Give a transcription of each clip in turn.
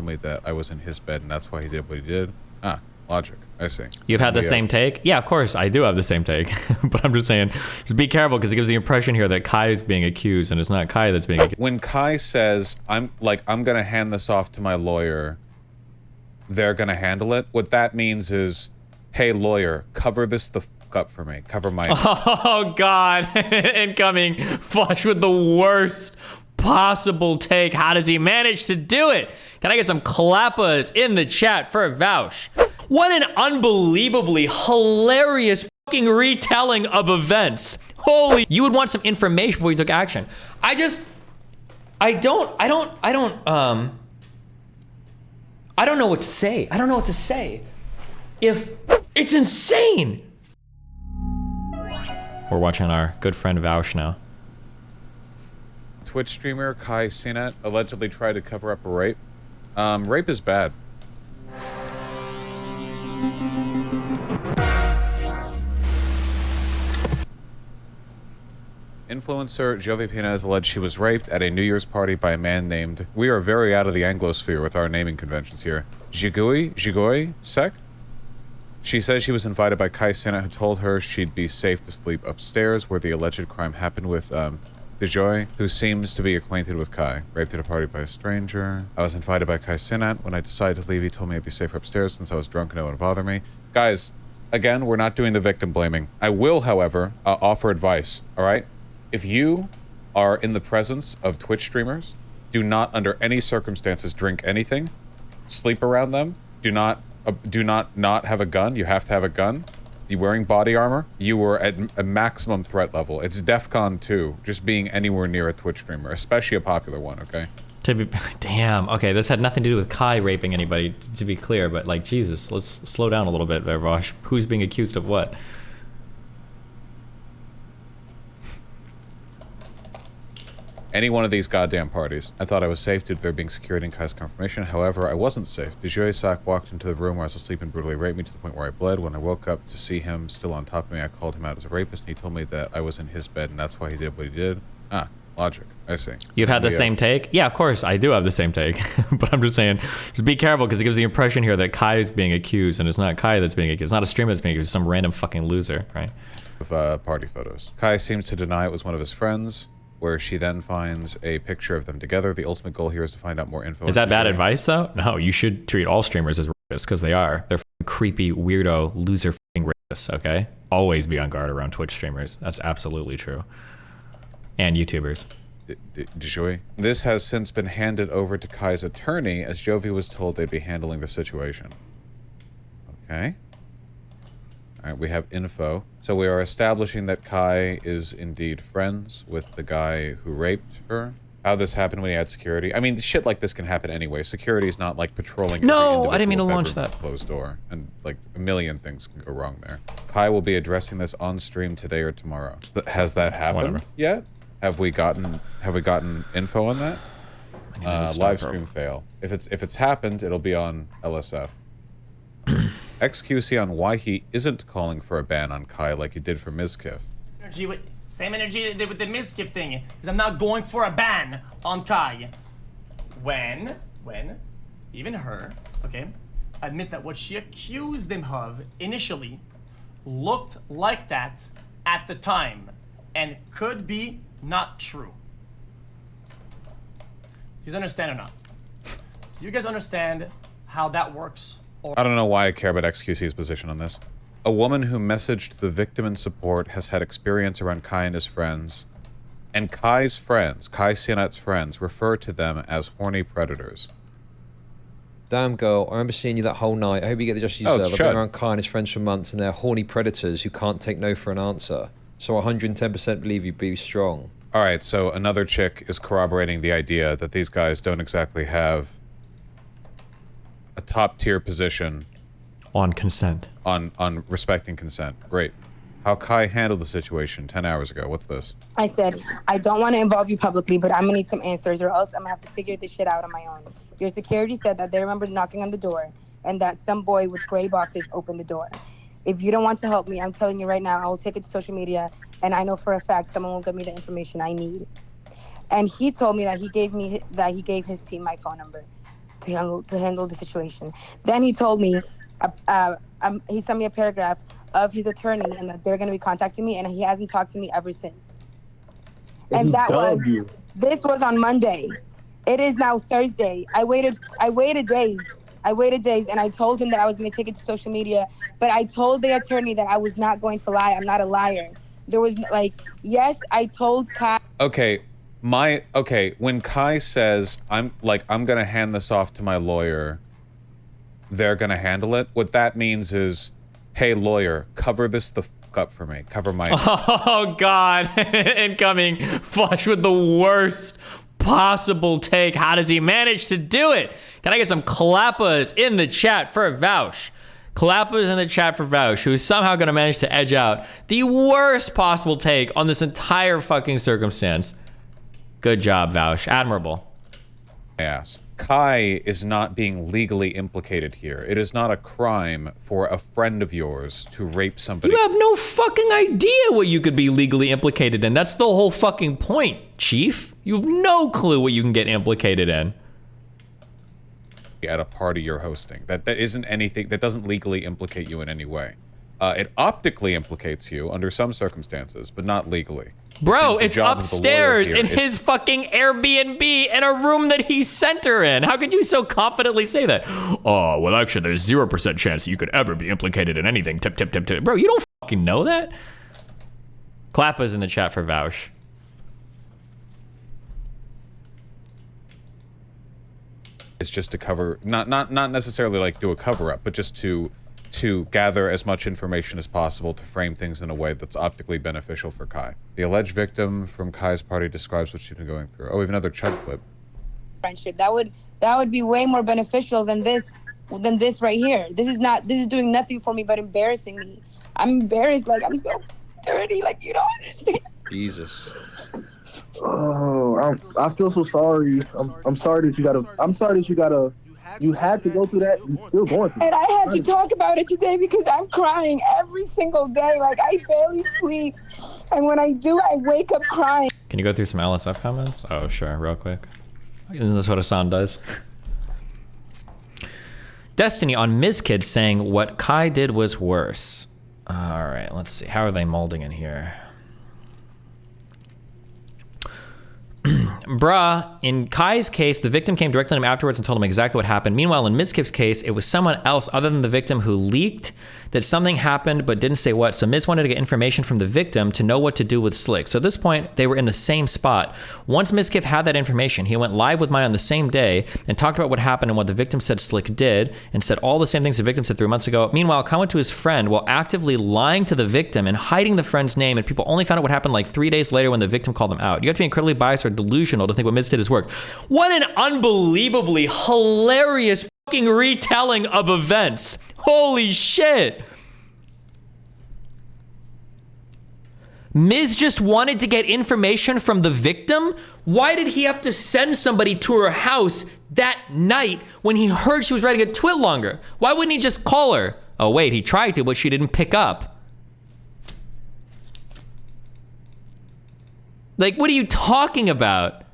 me that I was in his bed and that's why he did what he did. Ah, logic. I see. You've had the same take? Yeah, of course, I do have the same take. But I'm just saying, just be careful because it gives the impression here that Kai is being accused and it's not Kai that's being accused. When Kai says, I'm gonna hand this off to my lawyer, they're gonna handle it, what that means is, hey lawyer, cover this the fuck up for me. Cover my... Oh God, incoming Vaush with the worst possible take. How does he manage to do it? Can I get some clappers in the chat for Vaush? What an unbelievably hilarious fucking retelling of events. Holy, you would want some information before you took action. I don't know what to say. I don't know what to say. If it's insane. We're watching our good friend Vaush now. Twitch streamer Kai Cenat allegedly tried to cover up a rape. Rape is bad. Influencer Jovi Pinez alleged she was raped at a New Year's party by a man named... We are very out of the Anglosphere with our naming conventions here. Jigoi Sek? She says she was invited by Kai Cenat, who told her she'd be safe to sleep upstairs where the alleged crime happened with Dejoy, who seems to be acquainted with Kai. Raped at a party by a stranger. I was invited by Kai Cenat. When I decided to leave, he told me I'd be safer upstairs since I was drunk and no one would bother me. Guys, again, we're not doing the victim blaming. I will, however, offer advice, all right? If you are in the presence of Twitch streamers, do not under any circumstances drink anything, sleep around them, do not have a gun. You have to have a gun. You wearing body armor, you were at a maximum threat level. It's DEFCON 2, just being anywhere near a Twitch streamer, especially a popular one, okay? Damn, okay, this had nothing to do with Kai raping anybody, to be clear, but like, Jesus, let's slow down a little bit there, Vaush. Who's being accused of what? Any one of these goddamn parties. I thought I was safe due to there being security and Kai's confirmation. However, I wasn't safe. Dejoy walked into the room where I was asleep and brutally raped me to the point where I bled. When I woke up to see him still on top of me, I called him out as a rapist, and he told me that I was in his bed, and that's why he did what he did. Ah, logic. I see. You've had the same take? Yeah, of course, I do have the same take. But I'm just saying, just be careful because it gives the impression here that Kai is being accused, and it's not Kai that's being accused. It's not a streamer that's being accused. It's some random fucking loser, right? Of party photos. Kai seems to deny it was one of his friends, where she then finds a picture of them together. The ultimate goal here is to find out more info. Is that bad advice, though? No, you should treat all streamers as rapists, because they are. They're creepy, weirdo, loser rapists, okay? Always be on guard around Twitch streamers. That's absolutely true. And YouTubers. Dejoy. This has since been handed over to Kai's attorney, as Jovi was told they'd be handling the situation. Okay. Alright, we have info. So we are establishing that Kai is indeed friends with the guy who raped her. How this happened when he had security. I mean, shit like this can happen anyway. Security is not like patrolling. No, I didn't mean to launch that. Closed door, and like a million things can go wrong there. Kai will be addressing this on stream today or tomorrow. Has that happened yet? Have we gotten info on that? Live stream fail. If it's happened, it'll be on LSF. XQC on why he isn't calling for a ban on Kai like he did for Mizkif. Same energy they did with the Mizkif thing, because I'm not going for a ban on Kai. When even her, okay, admits that what she accused him of initially looked like that at the time and could be not true. You guys understand or not? Do you guys understand how that works? I don't know why I care about XQC's position on this. A woman who messaged the victim in support has had experience around Kai and his friends. And Kai's friends, Kai Cenat's friends, refer to them as horny predators. Damn girl, I remember seeing you that whole night. I hope you get the justice you deserve. I've been around Kai and his friends for months and they're horny predators who can't take no for an answer. So 110% believe you, be strong. Alright, so another chick is corroborating the idea that these guys don't exactly have a top-tier position on consent. On respecting consent. Great. How Kai handled the situation 10 hours ago. What's this? I said, I don't want to involve you publicly, but I'm going to need some answers or else I'm going to have to figure this shit out on my own. Your security said that they remember knocking on the door and that some boy with gray boxers opened the door. If you don't want to help me, I'm telling you right now, I will take it to social media and I know for a fact someone will give me the information I need. And he told me that he gave his team my phone number. to handle the situation. Then he told me, he sent me a paragraph of his attorney and that they're going to be contacting me, and he hasn't talked to me ever since. And this was on Monday. It is now Thursday. I waited days, and I told him that I was going to take it to social media, but I told the attorney that I was not going to lie. I'm not a liar. There was yes, I told Kai. Okay, when Kai says, I'm gonna hand this off to my lawyer, they're gonna handle it, what that means is, hey lawyer, cover this the fuck up for me. Cover my... Oh God, incoming Vaush with the worst possible take. How does he manage to do it? Can I get some clappers in the chat for Vaush? Clappers in the chat for Vaush, who is somehow going to manage to edge out the worst possible take on this entire fucking circumstance. Good job, Vaush. Admirable. Yes. Kai is not being legally implicated here. It is not a crime for a friend of yours to rape somebody. You have no fucking idea what you could be legally implicated in. That's the whole fucking point, Chief. You have no clue what you can get implicated in. At a party you're hosting. That isn't anything, that doesn't legally implicate you in any way. It optically implicates you under some circumstances, but not legally. Bro, it's upstairs in his fucking Airbnb in a room that he sent her in. How could you so confidently say that? Oh, well, actually, there's 0% chance that you could ever be implicated in anything. Tip, tip, tip, tip. Bro, you don't fucking know that? Clappa's in the chat for Vaush. It's just to cover, not necessarily like do a cover-up, but just to gather as much information as possible to frame things in a way that's optically beneficial for Kai. The alleged victim from Kai's party describes what she's been going through. Oh, we have another chat clip. Friendship. That would be way more beneficial than this right here. This is doing nothing for me but embarrassing me. I'm embarrassed. Like, I'm so dirty. Like, you don't understand. Jesus. Oh, I feel so sorry. I'm sorry that you had to go through that. You're still going through it. And I had to talk about it today because I'm crying every single day. Like, I barely sleep. And when I do, I wake up crying. Can you go through some LSF comments? Oh, sure, real quick. Isn't this what Hassan does? Destiny on Mizkif saying what Kai did was worse. All right, let's see. How are they molding in here? Bruh, in Kai's case, the victim came directly to him afterwards and told him exactly what happened. Meanwhile, in Mizkif's case, it was someone else other than the victim who leaked that something happened but didn't say what. So Miz wanted to get information from the victim to know what to do with Slick. So at this point, they were in the same spot. Once Mizkif had that information, he went live with Maya on the same day and talked about what happened and what the victim said Slick did and said all the same things the victim said 3 months ago. Meanwhile, Kai went to his friend while actively lying to the victim and hiding the friend's name, and people only found out what happened like 3 days later when the victim called them out. You have to be incredibly biased or delusional to think what Miz did is work. What an unbelievably hilarious fucking retelling of events. Holy shit. Miz just wanted to get information from the victim? Why did he have to send somebody to her house that night when he heard she was writing a tweet longer? Why wouldn't he just call her? Oh wait, he tried to, but she didn't pick up. Like, what are you talking about?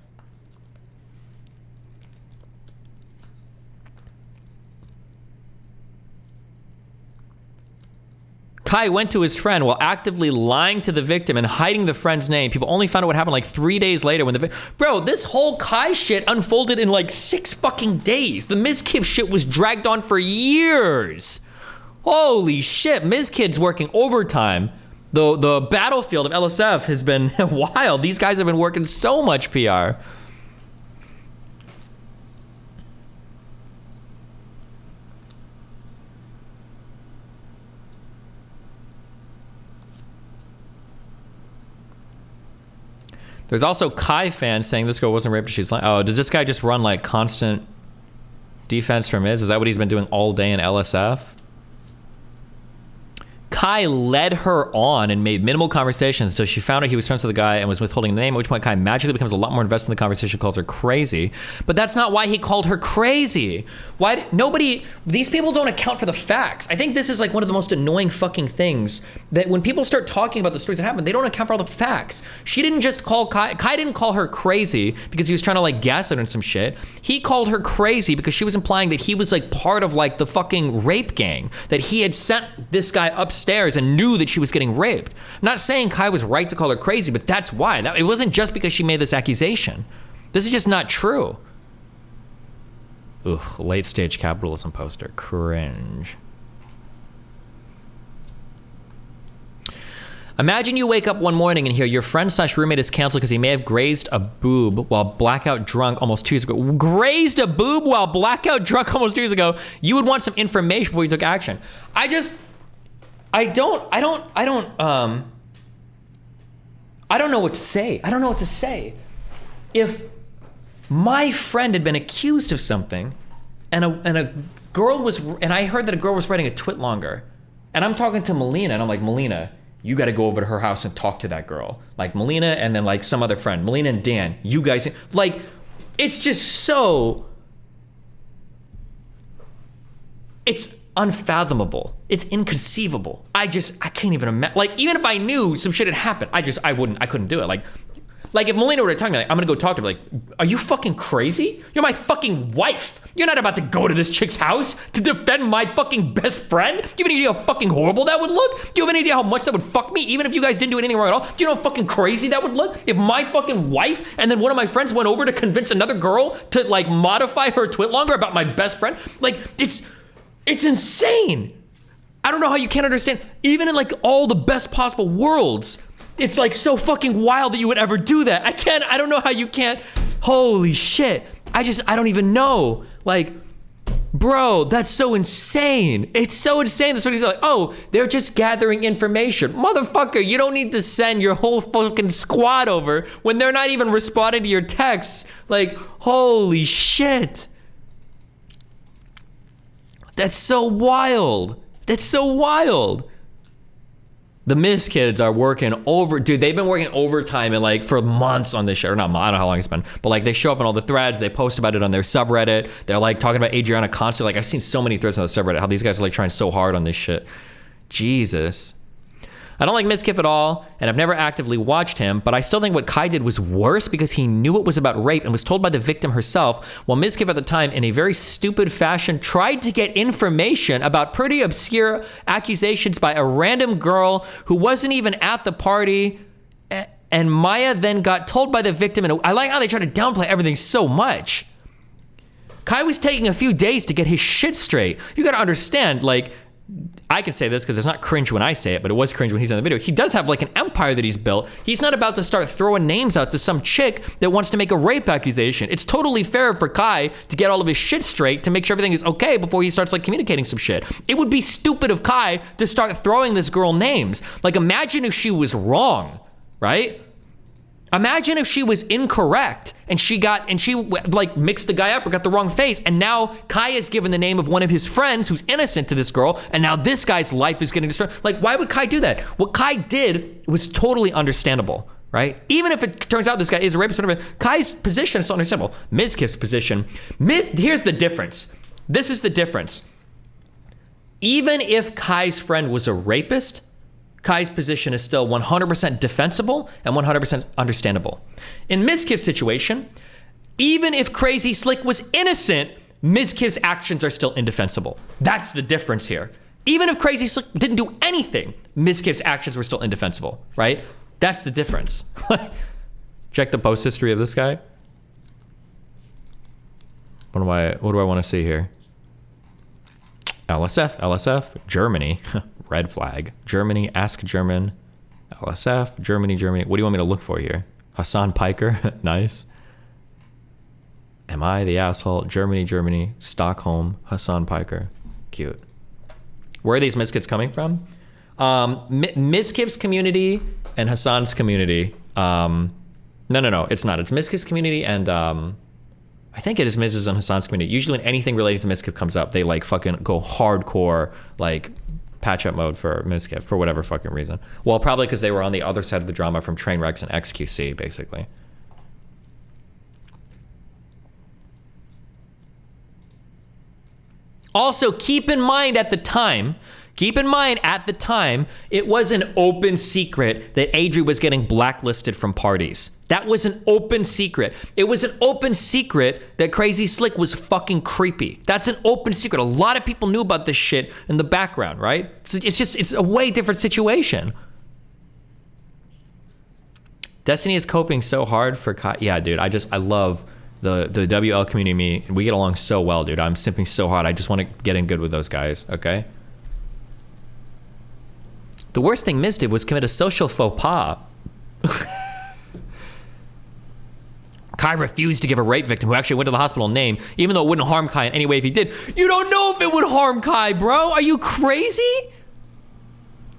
Kai went to his friend while actively lying to the victim and hiding the friend's name. People only found out what happened like 3 days later when the bro, this whole Kai shit unfolded in like 6 fucking days. The Mizkif shit was dragged on for years. Holy shit, Mizkif's working overtime. The battlefield of LSF has been wild. These guys have been working so much PR. There's also Kai fans saying this girl wasn't raped. She's like, oh, does this guy just run like constant defense from Miz? Is that what he's been doing all day in LSF? Kai Kai led her on and made minimal conversations until she found out he was friends with the guy and was withholding the name, at which point Kai magically becomes a lot more invested in the conversation, calls her crazy. But that's not why he called her crazy. These people don't account for the facts. I think this is like one of the most annoying fucking things, that when people start talking about the stories that happened, they don't account for all the facts. She didn't just call Kai didn't call her crazy because he was trying to like gaslight her and some shit. He called her crazy because she was implying that he was like part of like the fucking rape gang, that he had sent this guy upstairs and knew that she was getting raped. I'm not saying Kai was right to call her crazy, but that's why. It wasn't just because she made this accusation. This is just not true. Ugh, late stage capitalism poster. Cringe. Imagine you wake up one morning and hear your friend/roommate is canceled because he may have grazed a boob while blackout drunk almost 2 years ago. Grazed a boob while blackout drunk almost 2 years ago. You would want some information before you took action. I don't know what to say. I don't know what to say. If my friend had been accused of something and a girl was, and I heard that a girl was writing a twit longer, and I'm talking to Melina and I'm like, Melina, you got to go over to her house and talk to that girl. Like Melina and then like some other friend, Melina and Dan, you guys, like, it's just so, it's unfathomable. It's inconceivable. I can't even imagine. Like, even if I knew some shit had happened, I couldn't do it. Like if Melina were to talk to me, like, I'm gonna go talk to her, like, are you fucking crazy? You're my fucking wife. You're not about to go to this chick's house to defend my fucking best friend? Do you have any idea how fucking horrible that would look? Do you have any idea how much that would fuck me, even if you guys didn't do anything wrong at all? Do you know how fucking crazy that would look? If my fucking wife and then one of my friends went over to convince another girl to like modify her twit longer about my best friend? Like, it's insane. I don't know how you can't understand. Even in like all the best possible worlds, it's like so fucking wild that you would ever do that. I don't know how you can't. Holy shit. I don't even know. Like, bro, that's so insane. It's so insane. That's what he's like, oh, they're just gathering information. Motherfucker, you don't need to send your whole fucking squad over when they're not even responding to your texts. Like, holy shit. That's so wild. That's so wild. The Miz kids are working dude, they've been working overtime and like for months on this shit, or not, I don't know how long it's been, but like they show up in all the threads, they post about it on their subreddit, they're like talking about Adriana constantly. Like I've seen so many threads on the subreddit, how these guys are like trying so hard on this shit. Jesus. I don't like Mizkif at all, and I've never actively watched him, but I still think what Kai did was worse because he knew it was about rape and was told by the victim herself, while Mizkif at the time, in a very stupid fashion, tried to get information about pretty obscure accusations by a random girl who wasn't even at the party, and Maya then got told by the victim, and I like how they try to downplay everything so much. Kai was taking a few days to get his shit straight. You gotta understand, like, I can say this because it's not cringe when I say it, but it was cringe when he's in the video. He does have like an empire that he's built. He's not about to start throwing names out to some chick that wants to make a rape accusation. It's totally fair for Kai to get all of his shit straight to make sure everything is okay before he starts like communicating some shit. It would be stupid of Kai to start throwing this girl names. Like, imagine if she was wrong, right? Imagine if she was incorrect and she like mixed the guy up or got the wrong face, and now Kai is given the name of one of his friends who's innocent to this girl, and now this guy's life is getting destroyed. Like, why would Kai do that? What Kai did was totally understandable, right? Even if it turns out this guy is a rapist or whatever, Kai's position is so understandable. Mizkif's position, here's the difference. This is the difference. Even if Kai's friend was a rapist, Kai's position is still 100% defensible and 100% understandable. In Mizkif's situation, even if Crazy Slick was innocent, Mizkif's actions are still indefensible. That's the difference here. Even if Crazy Slick didn't do anything, Mizkif's actions were still indefensible, right? That's the difference. Check the post history of this guy. What do I want to see here? LSF, Germany. Red flag. Germany, ask German. LSF, Germany. What do you want me to look for here? Hassan Piker, nice. Am I the asshole? Germany. Stockholm, Hassan Piker, cute. Where are these Mizkifs coming from? Mizkif's community and Hassan's community. No, it's not. It's Mizkif's community and I think it is Miz's and Hassan's community. Usually when anything related to Mizkif comes up, they like fucking go hardcore, like patch-up mode for Mizkif for whatever fucking reason. Well, probably because they were on the other side of the drama from Trainwrecks and XQC, basically. Also, keep in mind at the time, it was an open secret that Adri was getting blacklisted from parties. That was an open secret. It was an open secret that Crazy Slick was fucking creepy. That's an open secret. A lot of people knew about this shit in the background, right? It's a way different situation. Destiny is coping so hard for Kai. Yeah, dude, I love the WL community and me. We get along so well, dude. I'm simping so hard. I just want to get in good with those guys, okay? The worst thing Miz did was commit a social faux pas. Kai refused to give a rape victim who actually went to the hospital name, even though it wouldn't harm Kai in any way if he did. You don't know if it would harm Kai, bro. Are you crazy?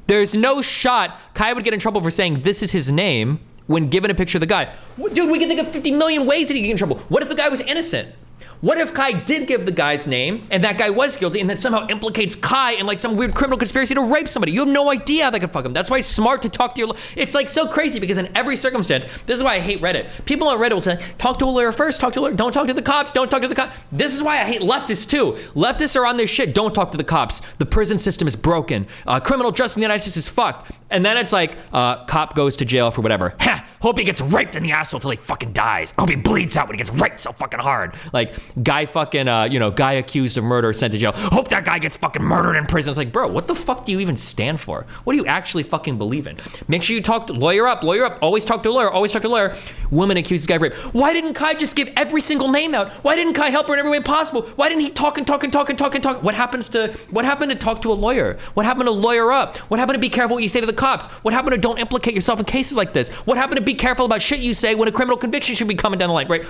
There's no shot Kai would get in trouble for saying this is his name when given a picture of the guy. Dude, we can think of 50 million ways that he could get in trouble. What if the guy was innocent? What if Kai did give the guy's name and that guy was guilty and that somehow implicates Kai in like some weird criminal conspiracy to rape somebody? You have no idea how that could fuck him. That's why it's smart to talk to your... It's like so crazy because in every circumstance, this is why I hate Reddit. People on Reddit will say, talk to a lawyer first, talk to a lawyer, don't talk to the cops, don't talk to the cops. This is why I hate leftists too. Leftists are on this shit, don't talk to the cops. The prison system is broken. Criminal justice in the United States is fucked. And then it's like, cop goes to jail for whatever. Ha! Hope he gets raped in the asshole till he fucking dies. Hope he bleeds out when he gets raped so fucking hard. Like, guy fucking, guy accused of murder sent to jail. Hope that guy gets fucking murdered in prison. It's like, bro, what the fuck do you even stand for? What do you actually fucking believe in? Make sure you talk to, lawyer up. Always talk to a lawyer, Woman accuses guy of rape. Why didn't Kai just give every single name out? Why didn't Kai help her in every way possible? Why didn't he talk? What happened to talk to a lawyer? What happened to lawyer up? What happened to be careful what you say to the cops? What happened to don't implicate yourself in cases like this? What happened to be careful about shit you say when a criminal conviction should be coming down the line, right?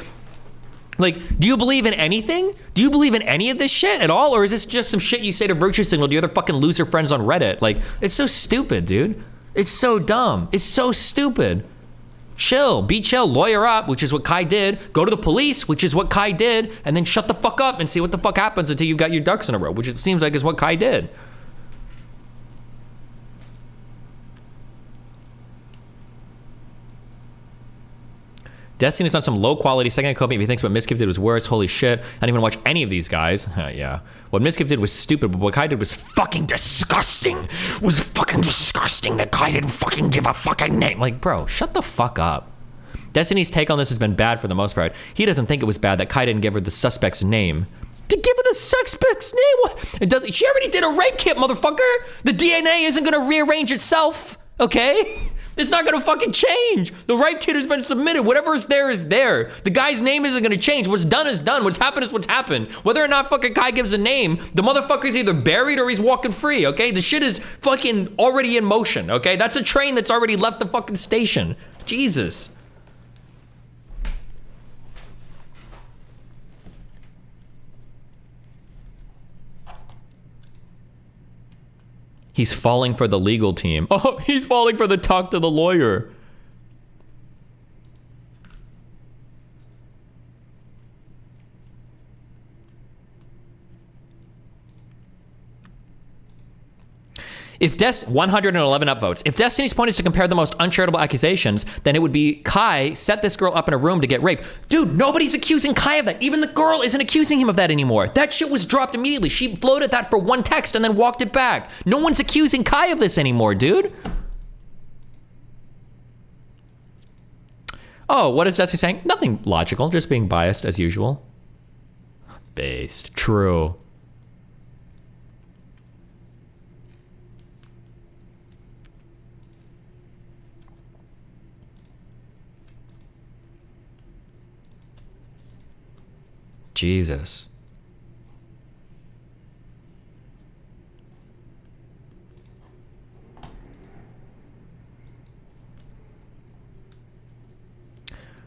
Like, do you believe in anything? Do you believe in any of this shit at all? Or is this just some shit you say to virtue signal to your other fucking loser friends on Reddit? Like, it's so stupid, dude. It's so dumb. It's so stupid. Chill, be chill, lawyer up, which is what Kai did. Go to the police, which is what Kai did. And then shut the fuck up and see what the fuck happens until you've got your ducks in a row, which it seems like is what Kai did. Destiny's not some low-quality second copy. If he thinks what Mizkif did was worse, holy shit. I didn't even watch any of these guys. Yeah. What Mizkif did was stupid, but what Kai did was fucking disgusting. That Kai didn't fucking give a fucking name. Like, bro, shut the fuck up. Destiny's take on this has been bad for the most part. He doesn't think it was bad that Kai didn't give her the suspect's name. To give her the suspect's name? What? It doesn't. She already did a rape kit, motherfucker. The DNA isn't gonna rearrange itself, okay? It's not gonna fucking change. The rape kit has been submitted. Whatever is there is there. The guy's name isn't gonna change. What's done is done. What's happened is what's happened. Whether or not fucking Kai gives a name, the motherfucker's either buried or he's walking free, okay? The shit is fucking already in motion, okay? That's a train that's already left the fucking station. Jesus. He's falling for the legal team. Oh, he's falling for the talk to the lawyer. If 111 upvotes. If Destiny's point is to compare the most uncharitable accusations, then it would be Kai set this girl up in a room to get raped. Dude, nobody's accusing Kai of that. Even the girl isn't accusing him of that anymore. That shit was dropped immediately. She floated that for one text and then walked it back. No one's accusing Kai of this anymore, dude. Oh, what is Destiny saying? Nothing logical, just being biased as usual. Based. True. Jesus.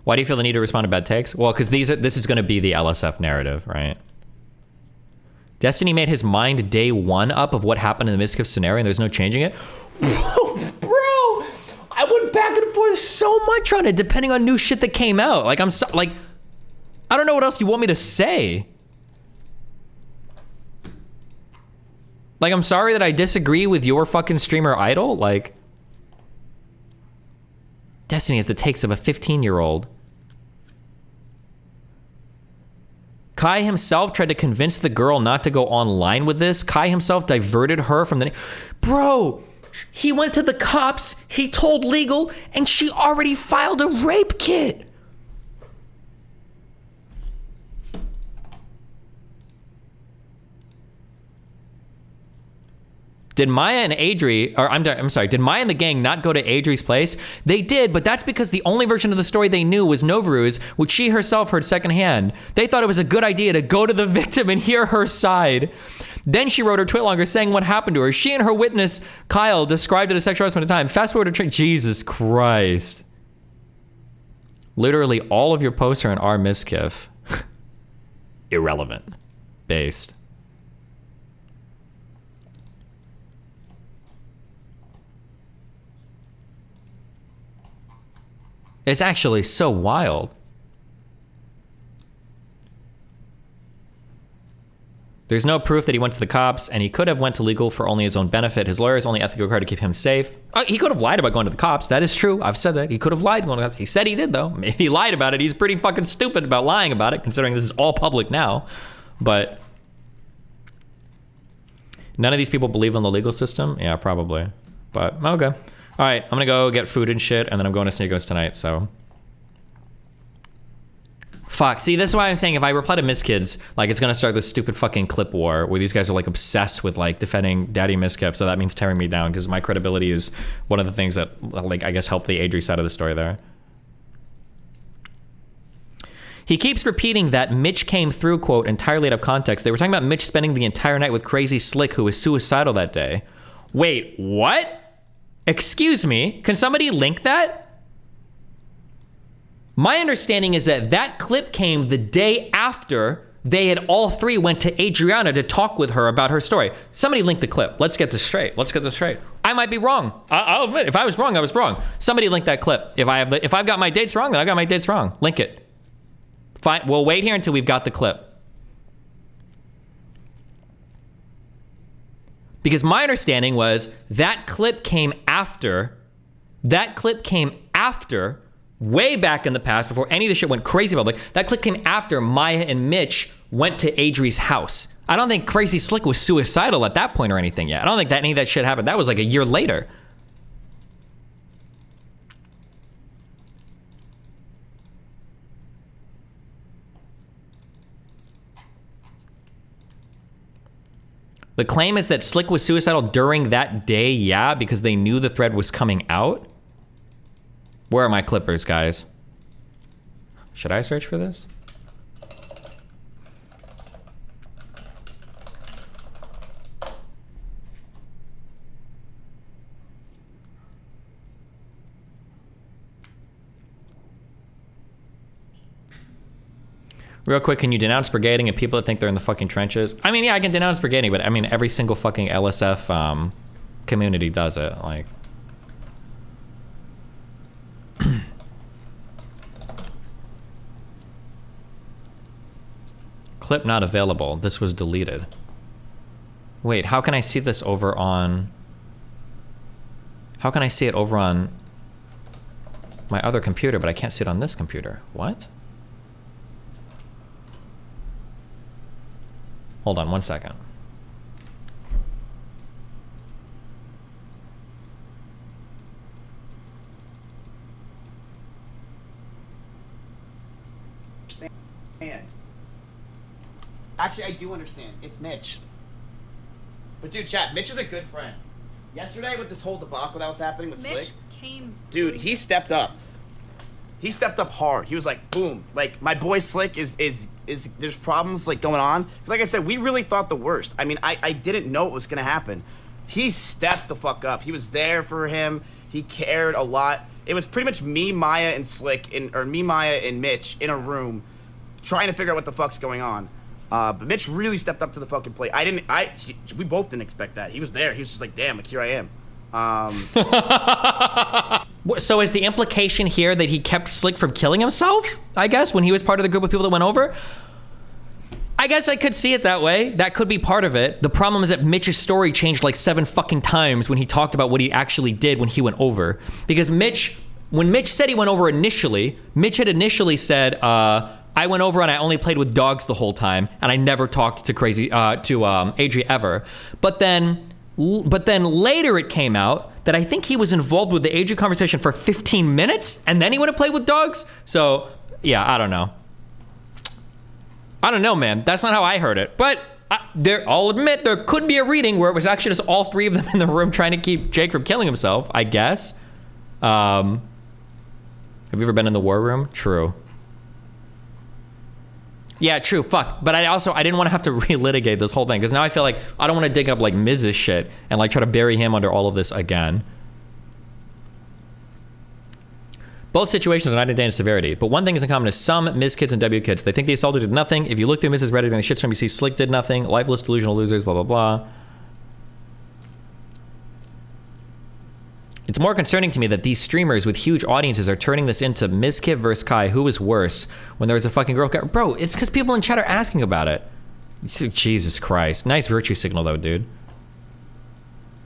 Why do you feel the need to respond to bad takes? Well, because this is going to be the LSF narrative, right? Destiny made his mind day one up of what happened in the Mizkif scenario, and there's no changing it. Bro, I went back and forth so much on it, depending on new shit that came out. Like, I don't know what else you want me to say. Like, I'm sorry that I disagree with your fucking streamer idol. Like, Destiny has the takes of a 15-year-old. Kai himself tried to convince the girl not to go online with this. Kai himself diverted her from the... Bro, he went to the cops, he told legal, and she already filed a rape kit. Did Maya and Adri, or I'm sorry, did Maya and the gang not go to Adri's place? They did, but that's because the only version of the story they knew was Novaru's, which she herself heard secondhand. They thought it was a good idea to go to the victim and hear her side. Then she wrote her tweet longer saying what happened to her. She and her witness, Kyle, described it as sexual harassment at the time. Fast forward to Jesus Christ. Literally all of your posts are in our Mizkif. Irrelevant. Based. It's actually so wild. There's no proof that he went to the cops, and he could have went to legal for only his own benefit. His lawyer is only ethically required to keep him safe. He could have lied about going to the cops. That is true. I've said that. He could have lied going to the cops. He said he did, though. Maybe he lied about it. He's pretty fucking stupid about lying about it, considering this is all public now. But none of these people believe in the legal system? Yeah, probably. But, okay. All right, I'm going to go get food and shit, and then I'm going to Sneakos tonight, so... Fuck, see, this is why I'm saying if I reply to Mizkids, like, it's gonna start this stupid fucking clip war where these guys are, like, obsessed with, like, defending Daddy Mizkif, so that means tearing me down, because my credibility is one of the things that, like, I guess helped the Adri side of the story there. He keeps repeating that Mitch came through, quote, entirely out of context. They were talking about Mitch spending the entire night with Crazy Slick, who was suicidal that day. Wait, what? Excuse me? Can somebody link that? My understanding is that that clip came the day after they had all three went to Adriana to talk with her about her story. Somebody link the clip. Let's get this straight. Let's get this straight. I might be wrong. I'll admit, if I was wrong, I was wrong. Somebody link that clip. If I've got my dates wrong, then I got my dates wrong. Link it. Fine. We'll wait here until we've got the clip. Because my understanding was that clip came after. Way back in the past, before any of this shit went crazy public, that clip came after Maya and Mitch went to Adri's house. I don't think Crazy Slick was suicidal at that point or anything yet. I don't think that any of that shit happened. That was like a year later. The claim is that Slick was suicidal during that day, yeah, because they knew the thread was coming out. Where are my clippers, guys? Should I search for this? Real quick, can you denounce brigading and people that think they're in the fucking trenches? I mean, yeah, I can denounce brigading, but I mean, every single fucking LSF community does it, like... Clip not available. This was deleted. Wait, how can I see this over on... How can I see it over on my other computer, but I can't see it on this computer? What? Hold on 1 second. Man. Actually, I do understand. It's Mitch. But dude, chat, Mitch is a good friend. Yesterday with this whole debacle that was happening with Slick, dude, he stepped up. He stepped up hard. He was like, boom. Like, my boy Slick is there's problems like going on. Like I said, we really thought the worst. I mean, I didn't know what was gonna happen. He stepped the fuck up. He was there for him. He cared a lot. It was pretty much me, Maya, and Slick, me, Maya, and Mitch in a room trying to figure out what the fuck's going on. But Mitch really stepped up to the fucking plate. We both didn't expect that. He was there. He was just like, damn, like, here I am. So is the implication here that he kept Slick from killing himself, I guess, when he was part of the group of people that went over? I guess I could see it that way. That could be part of it. The problem is that Mitch's story changed like 7 fucking times when he talked about what he actually did when he went over. Because when Mitch said he went over initially, Mitch had initially said, I went over and I only played with dogs the whole time, and I never talked to Adri ever. But then later it came out that I think he was involved with the Adri conversation for 15 minutes, and then he went to play with dogs. So yeah, I don't know. I don't know, man. That's not how I heard it. But I'll admit there could be a reading where it was actually just all 3 of them in the room trying to keep Jake from killing himself, I guess. Have you ever been in the war room? True. Yeah, true. Fuck. But I didn't want to have to relitigate this whole thing, because now I feel like I don't want to dig up like Miz's shit and like try to bury him under all of this again. Both situations are night and day in severity, but one thing is in common is some Miz kids and W kids. They think the assaulter did nothing. If you look through Mrs. Reddit and the shitstorm, you see Slick did nothing. Lifeless, delusional losers, blah, blah, blah. It's more concerning to me that these streamers with huge audiences are turning this into Mizkif versus Kai, who is worse, when there was a fucking girl. Bro, it's because people in chat are asking about it. Jesus Christ. Nice virtue signal, though, dude.